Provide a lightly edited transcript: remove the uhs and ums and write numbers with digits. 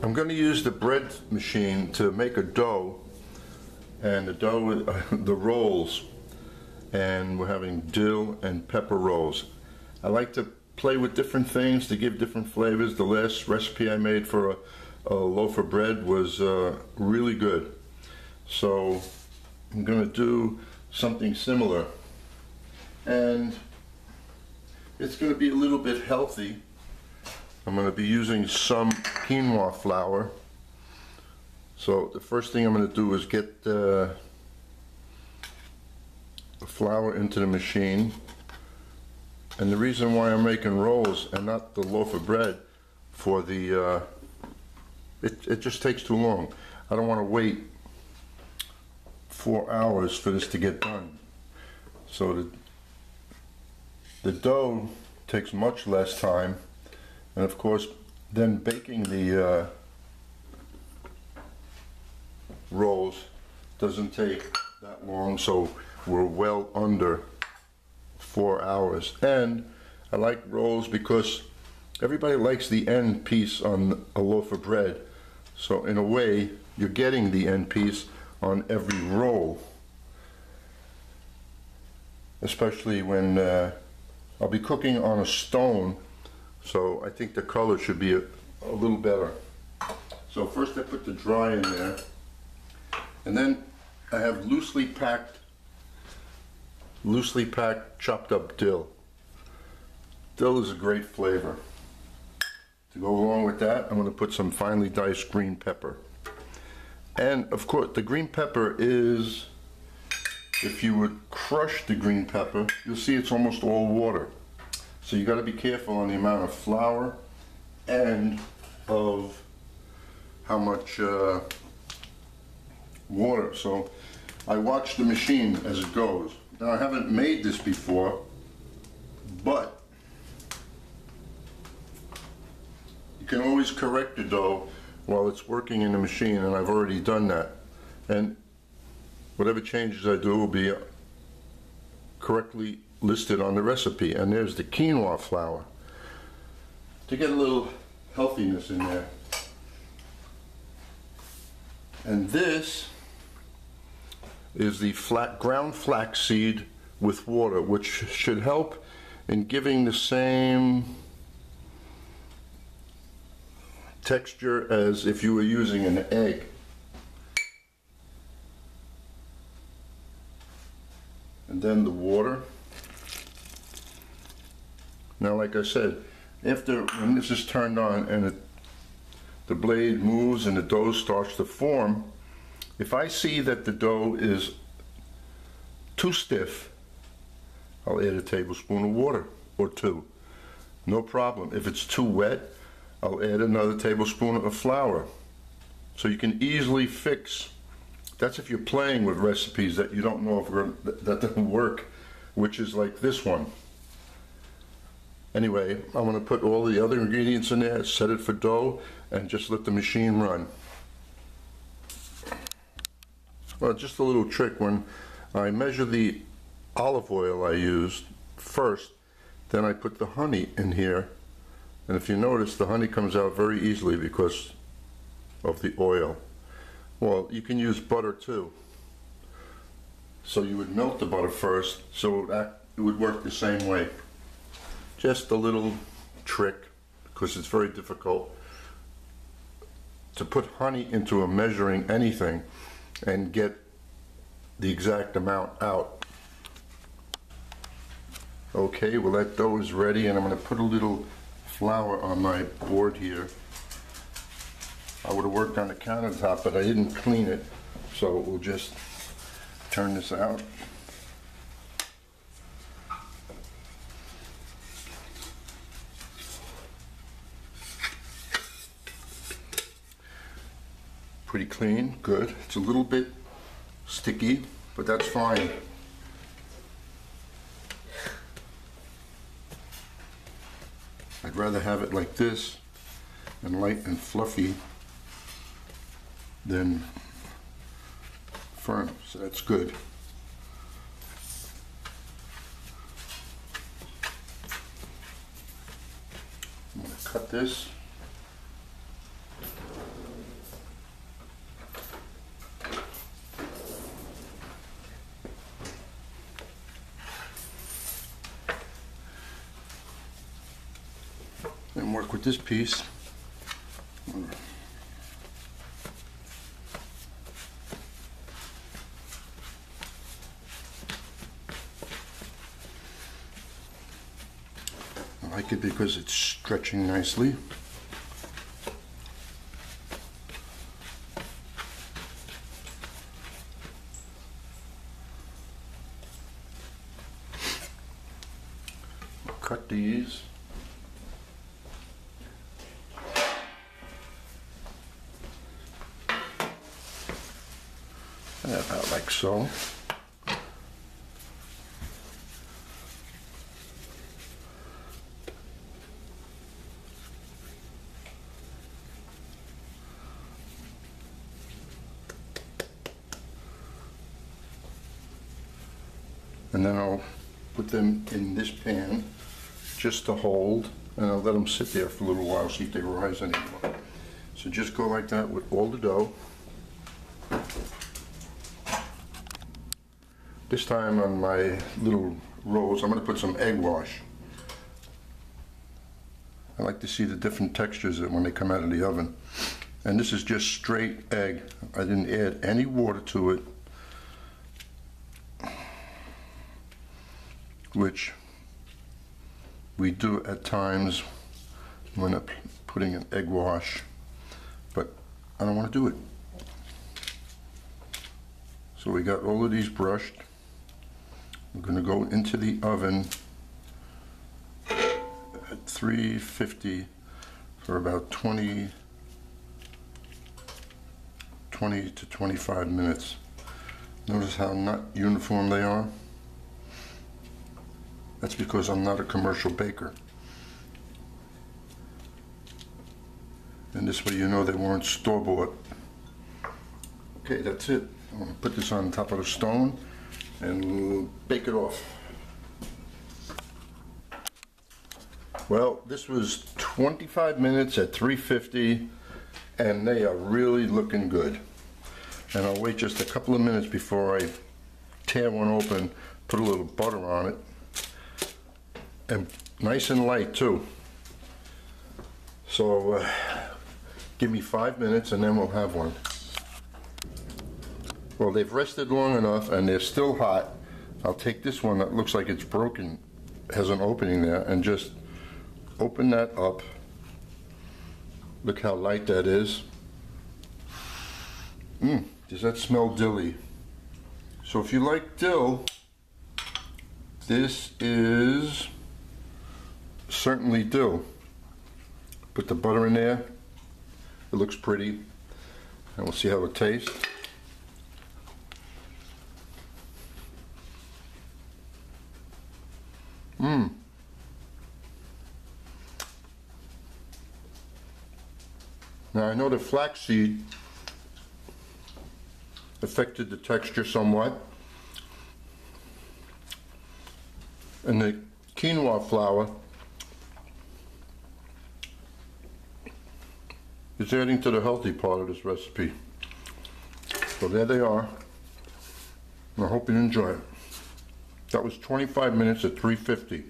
I'm going to use the bread machine to make a dough, and the dough, the rolls, and we're having dill and pepper rolls. I like to play with different things to give different flavors. The last recipe I made for a loaf of bread was really good. So I'm going to do something similar. And it's going to be a little bit healthy. I'm going to be using some quinoa flour. So the first thing I'm going to do is get the flour into the machine. And the reason why I'm making rolls and not the loaf of bread for the, it just takes too long. I don't want to wait 4 hours for this to get done. So the dough takes much less time, and of course then baking the rolls doesn't take that long, so we're well under 4 hours. And I like rolls because everybody likes the end piece on a loaf of bread, so in a way you're getting the end piece on every roll, especially when I'll be cooking on a stone, so I think the color should be a little better. So first I put the dry in there, and then I have loosely packed chopped up dill. Dill is a great flavor. To go along with that, I'm going to put some finely diced green pepper. And of course the green pepper is, if you would crush the green pepper, you'll see it's almost all water. So you got to be careful on the amount of flour and of how much water. So I watch the machine as it goes. Now I haven't made this before, but you can always correct the dough while it's working in the machine, and I've already done that. And whatever changes I do will be correctly listed on the recipe. And there's the quinoa flour to get a little healthiness in there. And this is the ground flax seed with water, which should help in giving the same texture as if you were using an egg. And then the water. Now, like I said, when this is turned on and the blade moves and the dough starts to form, if I see that the dough is too stiff, I'll add a tablespoon of water or 2. No problem. If it's too wet, I'll add another tablespoon of flour. So you can easily fix. That's if you're playing with recipes that you don't know if that doesn't work, which is like this one. Anyway, I'm going to put all the other ingredients in there, set it for dough, and just let the machine run. Well, just a little trick. When I measure the olive oil I used first, then I put the honey in here. And if you notice, the honey comes out very easily because of the oil. Well, you can use butter too. So you would melt the butter first, so it would work the same way. Just a little trick, because it's very difficult to put honey into a measuring anything and get the exact amount out. Okay, well that dough is ready, and I'm going to put a little flour on my board here. I would have worked on the countertop, but I didn't clean it, so we'll just turn this out. Pretty clean, good. It's a little bit sticky, but that's fine. I'd rather have it like this and light and fluffy than firm, so that's good. I'm going to cut this. work with this piece. I like it because it's stretching nicely. Cut these. About like so. And then I'll put them in this pan just to hold, and I'll let them sit there for a little while, see if they rise anymore. So just go like that with all the dough. This time on my little rolls, I'm going to put some egg wash. I like to see the different textures when they come out of the oven. And this is just straight egg. I didn't add any water to it, which we do at times when I'm putting an egg wash, but I don't want to do it. So we got all of these brushed. We're going to go into the oven at 350 for about 20 to 25 minutes. Notice how not uniform they are? That's because I'm not a commercial baker. And this way you know they weren't store-bought. Okay, that's it. I'm going to put this on top of the stone and we'll bake it off. Well, this was 25 minutes at 350 and they are really looking good. And I'll wait just a couple of minutes before I tear one open, put a little butter on it. And nice and light too. So give me 5 minutes and then we'll have one. Well, they've rested long enough and they're still hot. I'll take this one that looks like it's broken, has an opening there, and just open that up. Look how light that is. Does that smell dilly? So if you like dill, this is certainly dill. Put the butter in there. It looks pretty. And we'll see how it tastes. Now I know the flaxseed affected the texture somewhat, and the quinoa flour is adding to the healthy part of this recipe. So there they are, and I hope you enjoy it. That was 25 minutes at 350.